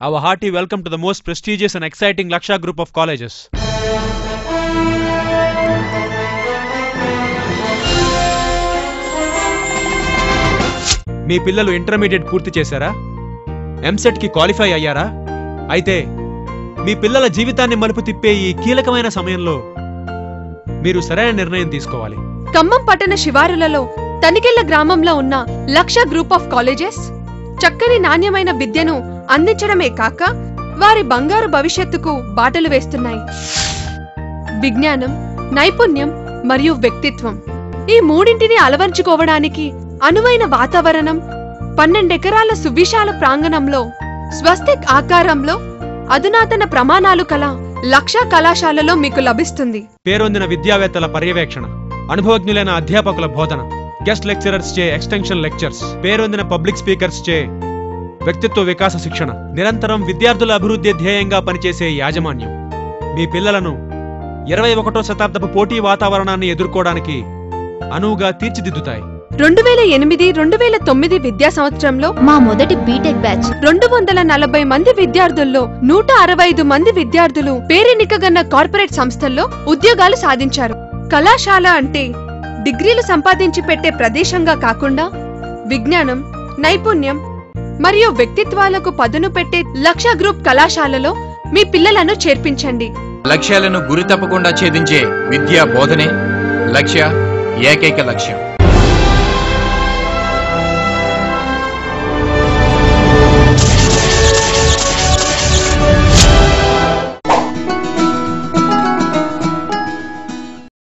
Our hearty welcome to the most prestigious and exciting Laksha group of colleges. మీ పిల్లలు intermediate పూర్తి చేశారా? ఎంసెట్ కి qualify అయ్యారా? అయితే మీ పిల్లల జీవితాన్ని మలుపు తిప్పే ఈ కీలకమైన సమయంలో మీరు సరైన నిర్ణయం తీసుకోవాలి. ఖమ్మం పట్టణ శివారులలో తనికెళ్ల గ్రామంలో ఉన్న లక్ష గ్రూప్ ఆఫ్ కాలేజెస్ చక్కని నాణ్యమైన విద్యను అందించడమే కాక వారి బంగారు భవిష్యత్తుకు బాటలు వేస్తున్నాయి. విజ్ఞానం, నైపుణ్యం మరియు వ్యక్తిత్వం ఈ మూడింటిని అలవర్చుకోవడానికి అనువైన వాతావరణం, 12 ఎకరాల సువిశాల ప్రాంగణంలో స్వస్తిక్ ఆకారంలో అధునాతన ప్రమాణాలు కల లక్ష కళాశాలలో మీకు లభిస్తుంది. పేరొందిన విద్యావేత్తల పర్యవేక్షణ, అనుభవజ్ఞులైన అధ్యాపకుల బోధన, గెస్ట్ లెక్చరర్స్ చే ఎక్స్టెన్షన్ లెక్చర్స్, పేరొందిన పబ్లిక్ స్పీకర్స్ చే వ్యక్తిత్వ వికాస శిక్షణ, నిరంతరం విద్యార్థుల అభివృద్ధి ధ్యేయంగా పనిచేసే యాజమాన్యం మీ పిల్లలను 21వ శతాబ్దపు పోటీ వాతావరణాన్ని ఎదుర్కోవడానికి అనువుగా తీర్చిదిద్దుతాయి. 2008-2009 విద్యా సంవత్సరంలో మా మొదటి బీటెక్ బ్యాచ్ 240 మంది విద్యార్థుల్లో 165 మంది విద్యార్థులు పేరెన్నికగన్న కార్పొరేట్ సంస్థల్లో ఉద్యోగాలు సాధించారు. కళాశాల అంటే డిగ్రీలు సంపాదించి పెట్టే ప్రదేశంగా కాకుండా విజ్ఞానం, నైపుణ్యం మరియు వ్యక్తిత్వాలకు పదును పెట్టే లక్ష గ్రూప్ కళాశాలలో మీ పిల్లలను చేర్పించండి. లక్ష్యాలను గురి తప్పకుండా ఛేదించే విద్యా బోధనే లక్ష్య ఏకైక లక్ష్యం.